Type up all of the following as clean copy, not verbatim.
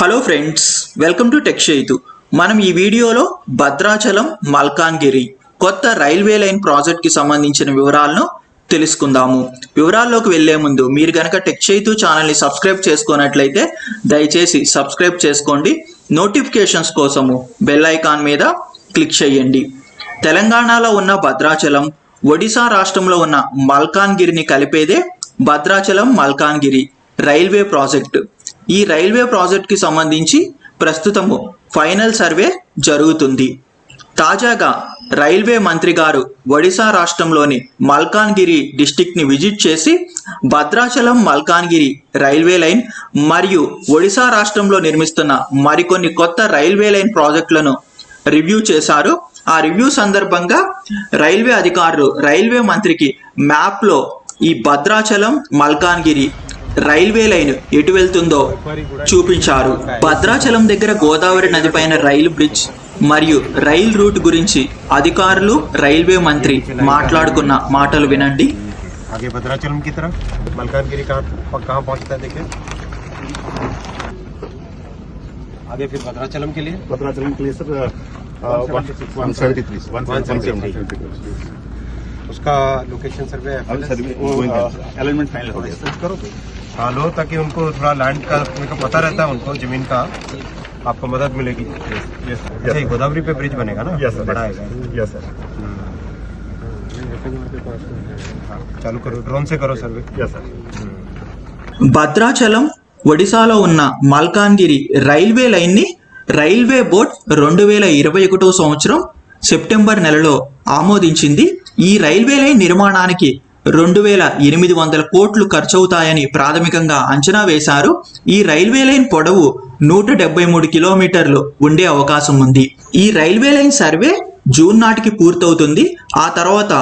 Hello friends, welcome to tech షైతు. మనం ఈ వీడియోలో భద్రాచలం మల్కాన్గిరి కొత్త రైల్వే లైన్ ప్రాజెక్ట్కి సంబంధించిన వివరాలను తెలుసుకుందాము. వివరాల్లోకి వెళ్లే ముందు మీరు కనుక టెక్ షైతు ఛానల్ని సబ్స్క్రైబ్ చేసుకున్నట్లయితే దయచేసి సబ్స్క్రైబ్ చేసుకోండి. నోటిఫికేషన్స్ కోసము బెల్ ఐకాన్ మీద క్లిక్ చేయండి. తెలంగాణలో ఉన్న భద్రాచలం, ఒడిశా రాష్ట్రంలో ఉన్న మల్కాన్గిరిని కలిపేదే భద్రాచలం మల్కాన్గిరి రైల్వే ప్రాజెక్టు. ఈ రైల్వే ప్రాజెక్ట్కి సంబంధించి ప్రస్తుతము ఫైనల్ సర్వే జరుగుతుంది. తాజాగా రైల్వే మంత్రి గారు ఒడిశా రాష్ట్రంలోని మల్కాన్గిరి డిస్టిక్ని విజిట్ చేసి భద్రాచలం మల్కాన్గిరి రైల్వే లైన్ మరియు ఒడిశా రాష్ట్రంలో నిర్మిస్తున్న మరికొన్ని కొత్త రైల్వే లైన్ ప్రాజెక్టులను రివ్యూ చేశారు. ఆ రివ్యూ సందర్భంగా రైల్వే అధికారులు రైల్వే మంత్రికి మ్యాప్లో ఈ భద్రాచలం మల్కాన్గిరి రైల్వే లైన్ ఎటు వెళ్తుందో చూపించారు. భద్రాచలం దగ్గర గోదావరి నది పైన రైలు బ్రిడ్జ్ మరియు రైల్ రూట్ గురించి అధికారులు రైల్వే మంత్రి మాట్లాడుకున్న మాటలు వినండి. आगे भद्राचलम की तरफ मलकानगिरी कहाँ पहुँचता है देखिए. आगे फिर भद्राचलम के लिए सर 173 उसका लोकेशन सर्वे अलाइनमेंट फाइनल हो गया. करो हाँ लो, ताकि उनको थोड़ा लैंड का पता रहता है, उनको जमीन का आपको मदद मिलेगी. अच्छा, गोदावरी पे ब्रिज बनेगा ना? यस सर, बड़ा है. Yes sir. चालू करो, ड्रोन से करो सर्वे. Yes sir. భద్రాచలం ఒడిశాలో ఉన్న మల్కాన్గిరి రైల్వే లైన్ని రైల్వే బోర్డ్ 2021 సంవత్సరం సెప్టెంబర్ నెలలో ఆమోదించింది. ఈ రైల్వే లైన్ నిర్మాణానికి 2800 కోట్లు ఖర్చవుతాయని ప్రాథమికంగా అంచనా వేశారు. ఈ రైల్వే లైన్ పొడవు 173 కిలోమీటర్లు ఉండే అవకాశం ఉంది. ఈ రైల్వే లైన్ సర్వే జూన్ నాటికి పూర్తవుతుంది. ఆ తర్వాత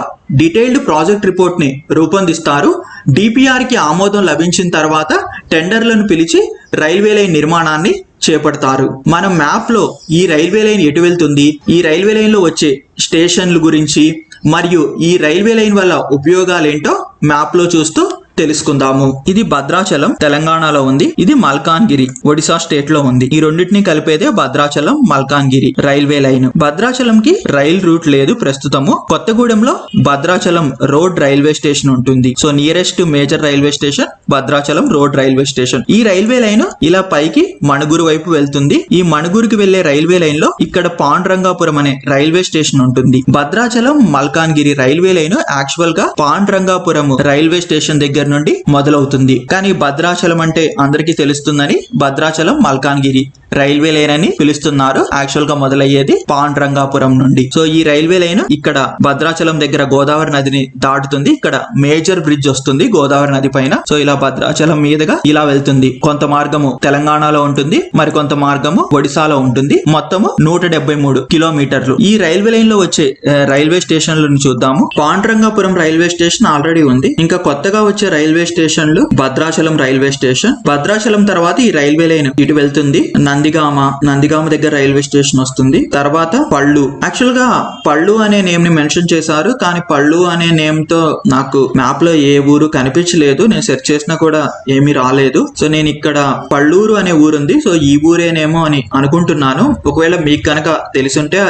డీటెయిల్డ్ ప్రాజెక్ట్ రిపోర్ట్ని రూపొందిస్తారు. డిపిఆర్కి ఆమోదం లభించిన తర్వాత టెండర్లను పిలిచి రైల్వే లైన్ నిర్మాణాన్ని చేపడతారు. మనం మ్యాప్లో ఈ రైల్వే లైన్ ఎటు వెళ్తుంది, ఈ రైల్వే లైన్లో వచ్చే స్టేషన్ల గురించి మరియు ఈ రైల్వే లైన్ వల్ల ఉపయోగాలేంటో మ్యాప్లో చూస్తూ తెలుసుకుందాము. ఇది భద్రాచలం తెలంగాణలో ఉంది, ఇది మల్కాన్గిరి ఒడిశా స్టేట్ లో ఉంది. ఈ రెండింటిని కలిపేదే భద్రాచలం మల్కాన్గిరి రైల్వే లైన్. భద్రాచలంకి రైల్ రూట్ లేదు ప్రస్తుతము. కొత్తగూడెంలో భద్రాచలం రోడ్ రైల్వే స్టేషన్ ఉంటుంది. So nearest major railway station Bhadrachalam road railway station. ఈ రైల్వే లైన్ ఇలా పైకి మణుగూరు వైపు వెళ్తుంది. ఈ మణుగూరుకి వెళ్లే రైల్వే లైన్ లో ఇక్కడ పాండ్రంగాపురం అనే రైల్వే స్టేషన్ ఉంటుంది. Bhadrachalam Malkangiri railway line actual గా పాండ్రంగాపురం రైల్వే స్టేషన్ దగ్గర నుండి మొదలవుతుంది. కానీ భద్రాచలం అంటే అందరికీ తెలుస్తుందని భద్రాచలం మల్కాన్గిరి రైల్వే లైన్ అని పిలుస్తున్నారు. యాక్చువల్ గా మొదలయ్యేది పాండ్రంగాపురం నుండి. సో ఈ రైల్వే లైన్ ఇక్కడ భద్రాచలం దగ్గర గోదావరి నదిని దాటుతుంది. ఇక్కడ మేజర్ బ్రిడ్జ్ వస్తుంది గోదావరి నది పైన. సో ఇలా భద్రాచలం మీదుగా ఇలా వెళ్తుంది. కొంత మార్గము తెలంగాణలో ఉంటుంది, మరి కొంత మార్గము ఒడిశాలో ఉంటుంది. మొత్తము 173 కిలోమీటర్లు. ఈ రైల్వే లైన్ లో వచ్చే రైల్వే స్టేషన్లను చూద్దాము. పాండ్రంగాపురం రైల్వే స్టేషన్ ఆల్రెడీ ఉంది. ఇంకా కొత్తగా వచ్చే రైల్వే స్టేషన్లు భద్రాచలం రైల్వే స్టేషన్. భద్రాచలం తర్వాత ఈ రైల్వే లైన్ ఇటు వెళ్తుంది. నందిగామ దగ్గర రైల్వే స్టేషన్ వస్తుంది. తర్వాత పళ్ళు. యాక్చువల్ గా పళ్ళు అనే నేమ్ ని మెన్షన్ చేశారు, కానీ పళ్ళు అనే నేమ్ తో నాకు మ్యాప్ లో ఏ ఊరు కనిపించలేదు. నేను సెర్చ్ చేసినా కూడా ఏమీ రాలేదు. సో నేను ఇక్కడ పళ్ళూరు అనే ఊరుంది, సో ఈ ఊరేనేమో అని అనుకుంటున్నాను. ఒకవేళ మీకు కనుక తెలిసుంటే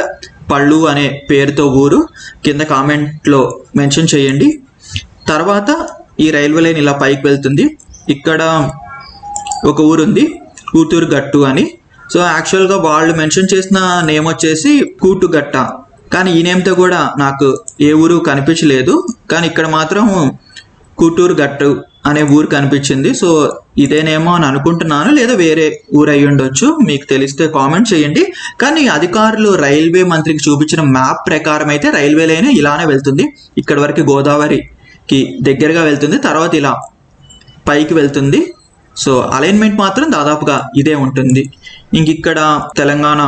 పళ్ళు అనే పేరుతో ఊరు కింద కామెంట్ లో మెన్షన్ చేయండి. తర్వాత ఈ రైల్వే లైన్ ఇలా పైకి వెళ్తుంది. ఇక్కడ ఒక ఊరుంది కూతురు గట్టు అని. సో యాక్చువల్గా వాళ్ళు మెన్షన్ చేసిన నేమ్ వచ్చేసి కూటుగట్ట, కానీ ఈ నేమ్తో కూడా నాకు ఏ ఊరు కనిపించలేదు. కానీ ఇక్కడ మాత్రం కూటూరు గట్టు అనే ఊరు కనిపించింది. సో ఇదేనేమో అని అనుకుంటున్నాను, లేదా వేరే ఊరు అయి ఉండొచ్చు. మీకు తెలిస్తే కామెంట్ చేయండి. కానీ అధికారులు రైల్వే మంత్రికి చూపించిన మ్యాప్ ప్రకారం అయితే రైల్వే లైన్ ఇలానే వెళ్తుంది. ఇక్కడ వరకు గోదావరికి దగ్గరగా వెళ్తుంది, తర్వాత ఇలా పైకి వెళ్తుంది. సో అలైన్మెంట్ మాత్రం దాదాపుగా ఇదే ఉంటుంది. ఇంక ఇక్కడ తెలంగాణ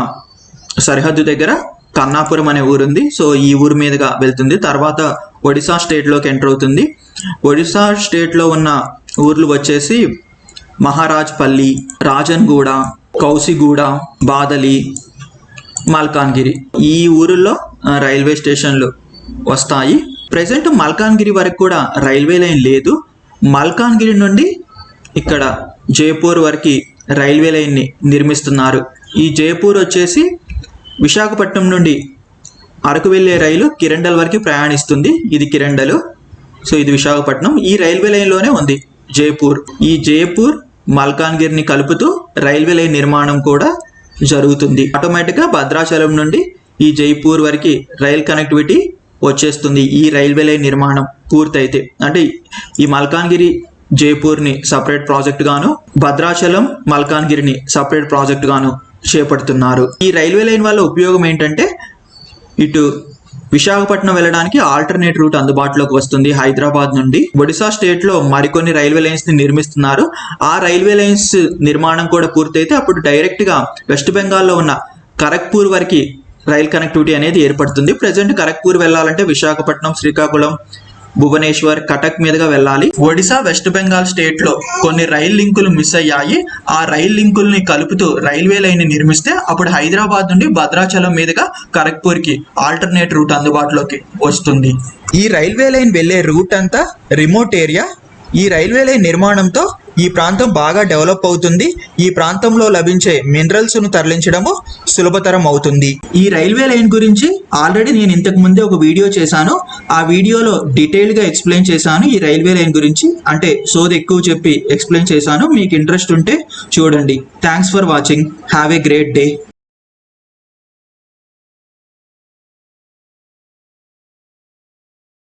సరిహద్దు దగ్గర కన్నాపురం అనే ఊరుంది. సో ఈ ఊరు మీదుగా వెళ్తుంది. తర్వాత ఒడిశా స్టేట్లోకి ఎంటర్ అవుతుంది. ఒడిశా స్టేట్లో ఉన్న ఊర్లు వచ్చేసి మహారాజ్పల్లి, రాజన్గూడ, కౌసిగూడ, బాదలి, మల్కాన్గిరి. ఈ ఊరుల్లో రైల్వే స్టేషన్లు వస్తాయి. ప్రెసెంట్ మల్కాన్గిరి వరకు కూడా రైల్వే లైన్ లేదు. మల్కాన్గిరి నుండి ఇక్కడ జైపూర్ వరకు రైల్వే లైన్ని నిర్మిస్తున్నారు. ఈ జైపూర్ వచ్చేసి విశాఖపట్నం నుండి అరకు వెళ్ళే రైలు కిరండల్ వరకు ప్రయాణిస్తుంది. ఇది కిరండల్, సో ఇది విశాఖపట్నం. ఈ రైల్వే లైన్లోనే ఉంది జైపూర్. ఈ జైపూర్ మల్కాన్గిరిని కలుపుతూ రైల్వే లైన్ నిర్మాణం కూడా జరుగుతుంది. ఆటోమేటిక్గా భద్రాచలం నుండి ఈ జైపూర్ వరకు రైల్ కనెక్టివిటీ వచ్చేస్తుంది ఈ రైల్వే లైన్ నిర్మాణం పూర్తయితే. అంటే ఈ మల్కాన్గిరి జైపూర్ని సపరేట్ ప్రాజెక్ట్ గాను, భద్రాచలం మల్కాన్గిరిని సపరేట్ ప్రాజెక్ట్ గాను చేపడుతున్నారు. ఈ రైల్వే లైన్ వల్ల ఉపయోగం ఏంటంటే ఇటు విశాఖపట్నం వెళ్ళడానికి ఆల్టర్నేట్ రూట్ అందుబాటులోకి వస్తుంది హైదరాబాద్ నుండి. ఒడిశా స్టేట్ లో మరికొన్ని రైల్వే లైన్స్ ని నిర్మిస్తున్నారు. ఆ రైల్వే లైన్స్ నిర్మాణం కూడా పూర్తయితే అప్పుడు డైరెక్ట్ గా వెస్ట్ బెంగాల్లో ఉన్న ఖరగ్పూర్ వరకు రైల్ కనెక్టివిటీ అనేది ఏర్పడుతుంది. ప్రజెంట్ ఖరగ్పూర్ వెళ్ళాలంటే విశాఖపట్నం, శ్రీకాకుళం, భువనేశ్వర్, కటక్ మీదుగా వెళ్ళాలి. ఒడిశా, వెస్ట్ బెంగాల్ స్టేట్ లో కొన్ని రైల్ లింకులు మిస్ అయ్యాయి. ఆ రైల్ లింకుల్ని కలుపుతూ రైల్వే లైన్ నిర్మిస్తే అప్పుడు హైదరాబాద్ నుండి భద్రాచలం మీదుగా ఖరగ్పూర్ కి ఆల్టర్నేట్ రూట్ అందుబాటులోకి వస్తుంది. ఈ రైల్వే లైన్ వెళ్లే రూట్ అంతా రిమోట్ ఏరియా. ఈ రైల్వే లైన్ నిర్మాణంతో ఈ ప్రాంతం బాగా డెవలప్ అవుతుంది. ఈ ప్రాంతంలో లభించే మినరల్స్ ను తరలించడము సులభతరం అవుతుంది. ఈ రైల్వే లైన్ గురించి ఆల్రెడీ నేను ఇంతకు ముందే ఒక వీడియో చేశాను. ఆ వీడియోలో డీటెయిల్ గా ఎక్స్ప్లెయిన్ చేశాను ఈ రైల్వే లైన్ గురించి. అంటే సోది ఎక్కువ చెప్పి ఎక్స్ప్లెయిన్ చేశాను. మీకు ఇంట్రెస్ట్ ఉంటే చూడండి. Thanks for watching. Have a great day.